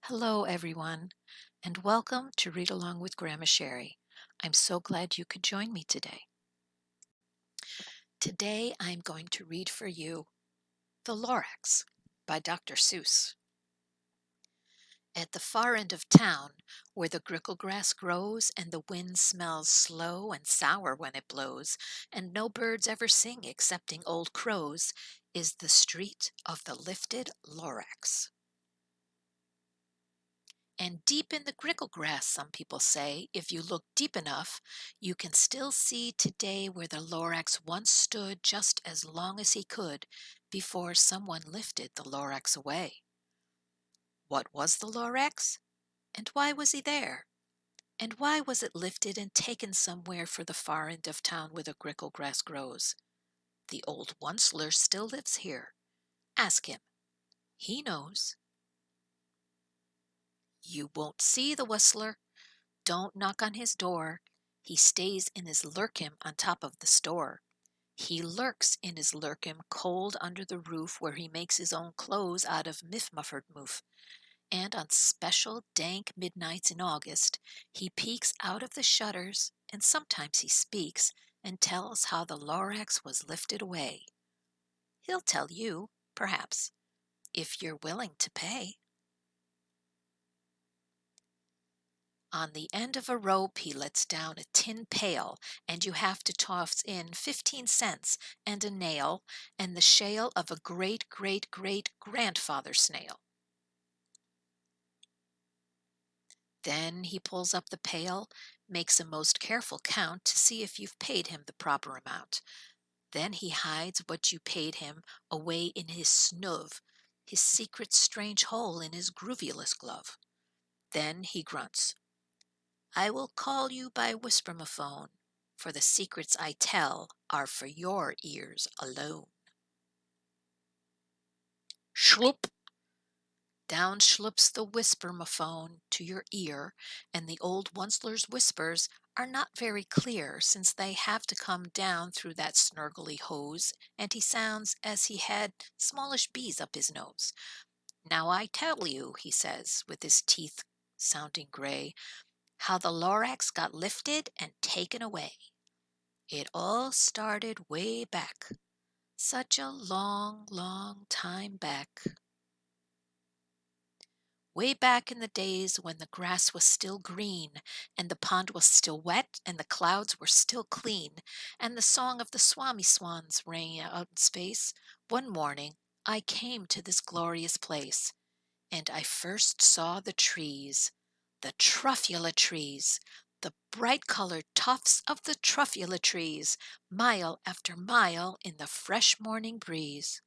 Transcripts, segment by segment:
Hello, everyone, and welcome to Read Along with Grandma Sherry. I'm so glad you could join me today. Today, I'm going to read for you The Lorax by Dr. Seuss. At the far end of town, where the grickle grass grows and the wind smells slow and sour when it blows, and no birds ever sing excepting old crows, is the street of the lifted Lorax. And deep in the grickle grass, some people say, if you look deep enough, you can still see today where the Lorax once stood just as long as he could before someone lifted the Lorax away. What was the Lorax? And why was he there? And why was it lifted and taken somewhere for the far end of town where the grickle grass grows? The old Onceler still lives here. Ask him. He knows. You won't see the whistler. Don't knock on his door. He stays in his lurkim on top of the store. He lurks in his lurkim cold under the roof where he makes his own clothes out of miff-muffered moof. And on special dank midnights in August, he peeks out of the shutters, and sometimes he speaks and tells how the Lorax was lifted away. He'll tell you, perhaps, if you're willing to pay. On the end of a rope he lets down a tin pail, and you have to toss in 15 cents and a nail and the shale of a great-great-great-grandfather snail. Then he pulls up the pail, makes a most careful count to see if you've paid him the proper amount. Then he hides what you paid him away in his snuv, his secret strange hole in his groovulous glove. Then he grunts. I will call you by whispermaphone, for the secrets I tell are for your ears alone. Schloop! Down schlups the whispermaphone to your ear, and the old Onceler's whispers are not very clear since they have to come down through that snurgly hose, and he sounds as he had smallish bees up his nose. Now I tell you, he says, with his teeth sounding gray, how the Lorax got lifted and taken away. It all started way back, such a long, long time back. Way back in the days when the grass was still green, and the pond was still wet, and the clouds were still clean, and the song of the swami swans rang out in space, one morning I came to this glorious place, and I first saw the trees, the truffula trees, the bright-colored tufts of the truffula trees, mile after mile in the fresh morning breeze.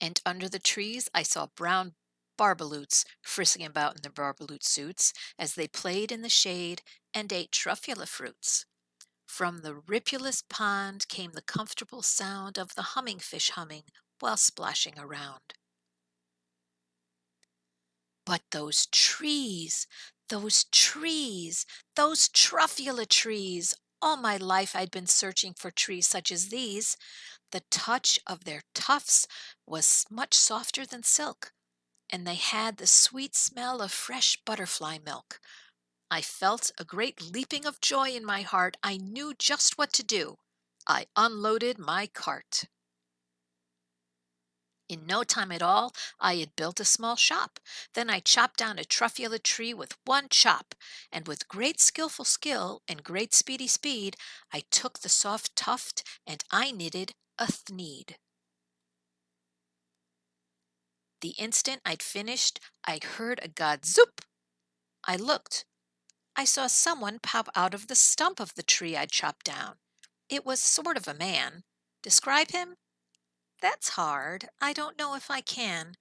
And under the trees I saw brown barbaloots frisking about in their barbaloot suits as they played in the shade and ate truffula fruits. From the ripulous pond came the comfortable sound of the humming fish humming while splashing around. But those trees, those trees, those truffula trees! All my life I'd been searching for trees such as these. The touch of their tufts was much softer than silk, and they had the sweet smell of fresh butterfly milk. I felt a great leaping of joy in my heart. I knew just what to do. I unloaded my cart. In no time at all, I had built a small shop. Then I chopped down a truffula tree with one chop, and with great skillful skill and great speedy speed, I took the soft tuft and I knitted a thneed. The instant I'd finished, I heard a gadzoop. I looked. I saw someone pop out of the stump of the tree I'd chopped down. It was sort of a man. Describe him? That's hard. I don't know if I can.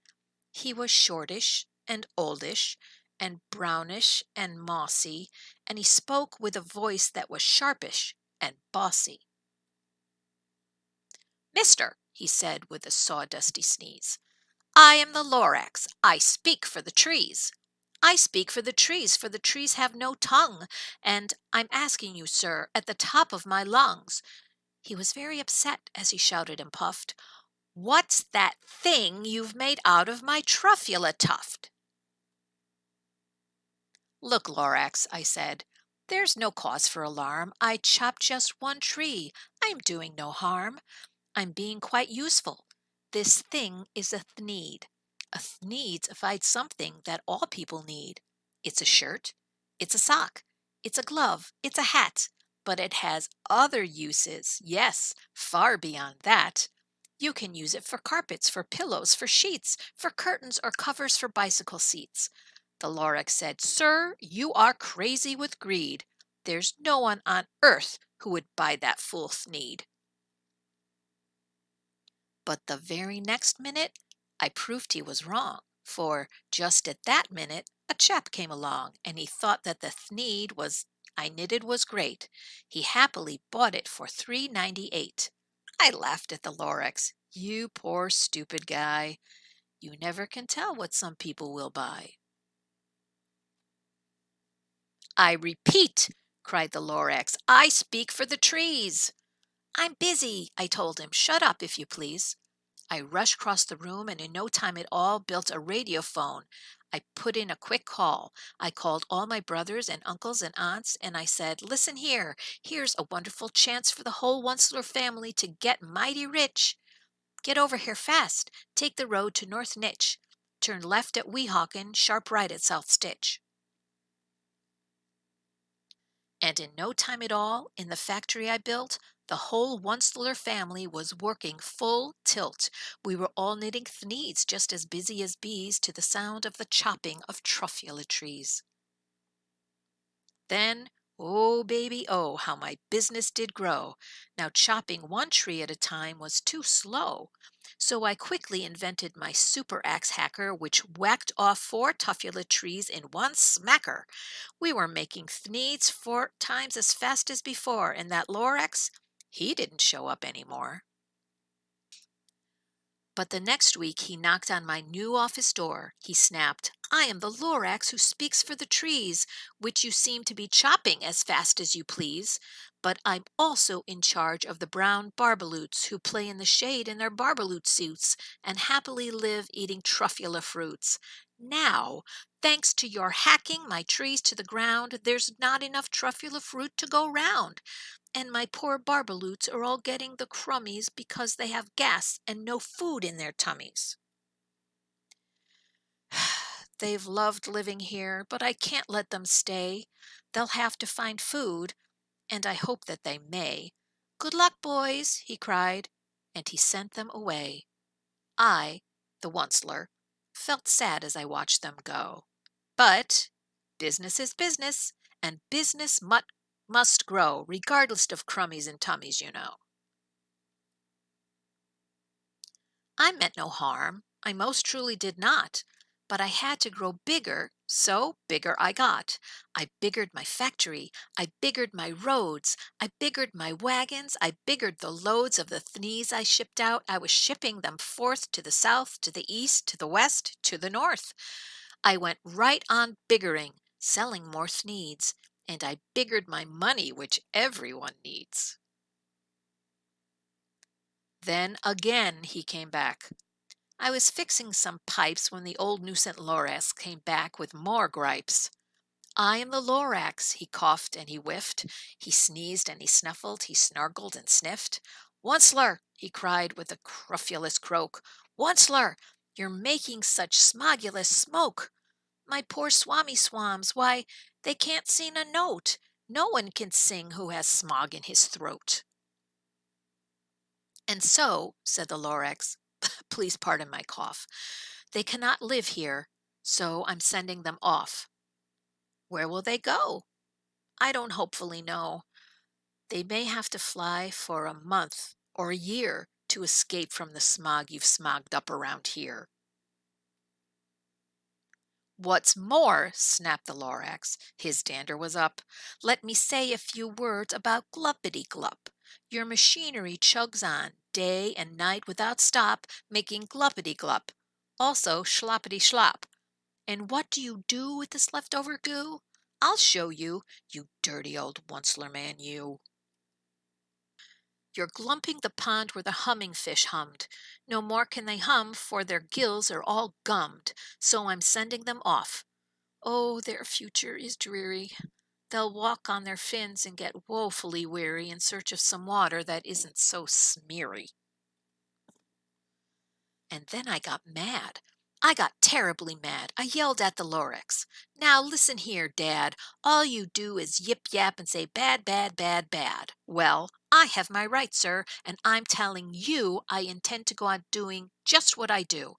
He was shortish and oldish and brownish and mossy, and he spoke with a voice that was sharpish and bossy. Mister, he said with a sawdusty sneeze, I am the Lorax. I speak for the trees. I speak for the trees have no tongue, and I'm asking you, sir, at the top of my lungs. He was very upset as he shouted and puffed. What's that thing you've made out of my truffula tuft? Look, Lorax, I said, there's no cause for alarm. I chopped just one tree. I'm doing no harm. I'm being quite useful. This thing is a thneed. A thneed's fight something that all people need. It's a shirt, it's a sock, it's a glove, it's a hat, but it has other uses. Yes, far beyond that. You can use it for carpets, for pillows, for sheets, for curtains or covers for bicycle seats. The Lorax said, Sir, you are crazy with greed. There's no one on earth who would buy that fool thneed. But the very next minute, I proved he was wrong, for just at that minute a chap came along, and he thought that the thneed was I knitted was great. He happily bought it for $3.98. I laughed at the Lorax. You poor stupid guy. You never can tell what some people will buy. I repeat, cried the Lorax, I speak for the trees. I'm busy, I told him. Shut up, if you please. I rushed across the room and in no time at all built a radio phone. I put in a quick call. I called all my brothers and uncles and aunts and I said, Listen here, here's a wonderful chance for the whole Onceler family to get mighty rich. Get over here fast. Take the road to North Nitch. Turn left at Weehawken, sharp right at South Stitch. And in no time at all, in the factory I built, the whole Onceler family was working full tilt. We were all knitting thneeds just as busy as bees to the sound of the chopping of truffula trees. Then, oh baby, oh, how my business did grow. Now chopping one tree at a time was too slow. So I quickly invented my super axe hacker, which whacked off 4 tuffula trees in one smacker. We were making thneeds 4 times as fast as before, and that Lorax, he didn't show up anymore. But the next week he knocked on my new office door. He snapped, I am the Lorax who speaks for the trees, which you seem to be chopping as fast as you please. But I'm also in charge of the brown barbaloots who play in the shade in their barbaloot suits and happily live eating truffula fruits. Now, thanks to your hacking my trees to the ground, there's not enough truffula fruit to go round. And my poor barbaloots are all getting the crummies because they have gas and no food in their tummies. They've loved living here, but I can't let them stay. They'll have to find food, and I hope that they may. Good luck, boys, he cried, and he sent them away. I, the Onceler, felt sad as I watched them go. But business is business, and business must grow, regardless of crummies and tummies, you know. I meant no harm. I most truly did not. But I had to grow bigger, so bigger I got. I biggered my factory. I biggered my roads. I biggered my wagons. I biggered the loads of the thnees I shipped out. I was shipping them forth to the south, to the east, to the west, to the north. I went right on biggering, selling more thneeds. And I biggered my money, which everyone needs. Then again he came back. I was fixing some pipes when the old nuisance Lorax came back with more gripes. I am the Lorax, he coughed and he whiffed. He sneezed and he snuffled, he snargled and sniffed. Onceler, he cried with a crufulous croak. Onceler, you're making such smogulous smoke. My poor swami swams, why, they can't sing a note. No one can sing who has smog in his throat. And so, said the Lorax, please pardon my cough, they cannot live here, so I'm sending them off. Where will they go? I don't hopefully know. They may have to fly for a month or a year to escape from the smog you've smogged up around here. What's more, snapped the Lorax, his dander was up, let me say a few words about Gluppity Glup. Your machinery chugs on, day and night without stop, making Gluppity Glup. Also Schloppity Schlop. And what do you do with this leftover goo? I'll show you, you dirty old Onceler man, you. You're glumping the pond where the humming fish hummed. No more can they hum, for their gills are all gummed. So I'm sending them off. Oh, their future is dreary. They'll walk on their fins and get woefully weary in search of some water that isn't so smeary. And then I got mad. I got terribly mad. I yelled at the Lorax. Now listen here, Dad. All you do is yip yap and say bad, bad, bad, bad. Well, I have my right, sir, and I'm telling you I intend to go on doing just what I do.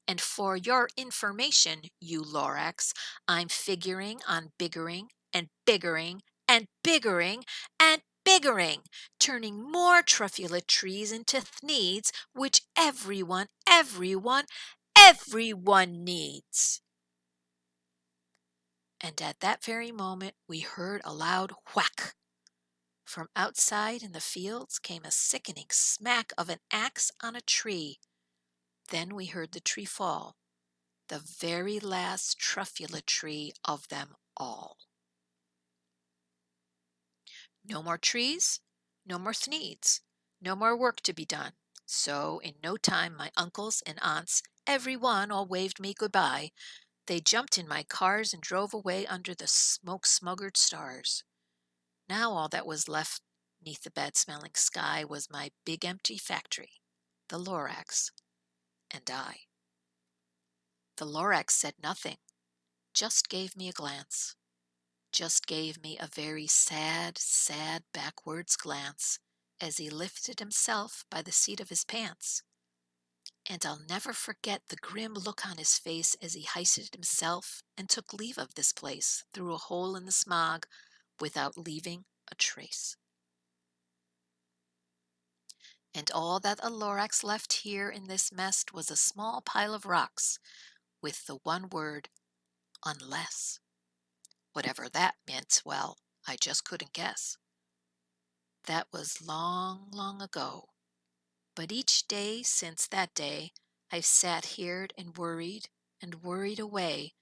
And for your information, you Lorax, I'm figuring on biggering and biggering and biggering and biggering, turning more truffula trees into thneeds, which everyone needs. And at that very moment we heard a loud whack. From outside in the fields came a sickening smack of an axe on a tree. Then we heard the tree fall, the very last truffula tree of them all. No more trees, no more thneeds, no more work to be done. So in no time my uncles and aunts, every one, all waved me goodbye. They jumped in my cars and drove away under the smoke-smuggered stars. Now all that was left neath the bad-smelling sky was my big empty factory, the Lorax, and I. The Lorax said nothing, just gave me a glance. Just gave me a very sad, sad backwards glance as he lifted himself by the seat of his pants. And I'll never forget the grim look on his face as he hoisted himself and took leave of this place through a hole in the smog without leaving a trace. And all that a Lorax left here in this mess was a small pile of rocks with the one word, unless. Whatever that meant, well, I just couldn't guess. That was long, long ago. But each day since that day, I've sat here and worried away.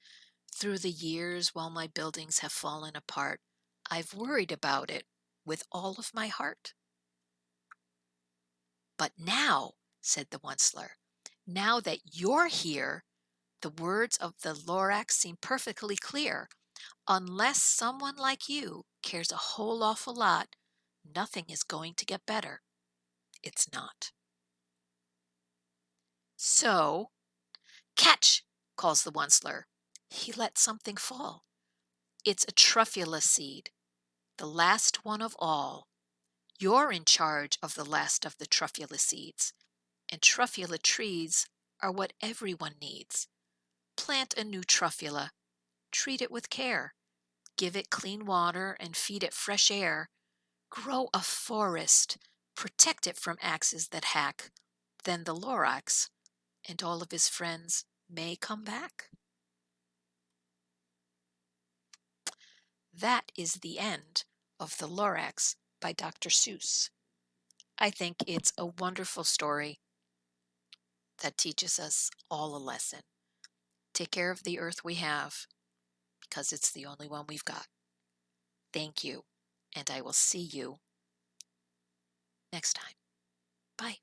Through the years while my buildings have fallen apart, I've worried about it with all of my heart. But now, said the Onceler, now that you're here, the words of the Lorax seem perfectly clear. Unless someone like you cares a whole awful lot, nothing is going to get better. It's not. So, catch, calls the Onceler. He let something fall. It's a truffula seed, the last one of all. You're in charge of the last of the truffula seeds, and truffula trees are what everyone needs. Plant a new truffula, treat it with care, give it clean water and feed it fresh air. Grow a forest, protect it from axes that hack. Then the Lorax and all of his friends may come back. That is the end of The Lorax by Dr. Seuss. I think it's a wonderful story that teaches us all a lesson. Take care of the earth we have because it's the only one we've got. Thank you, and I will see you next time. Bye.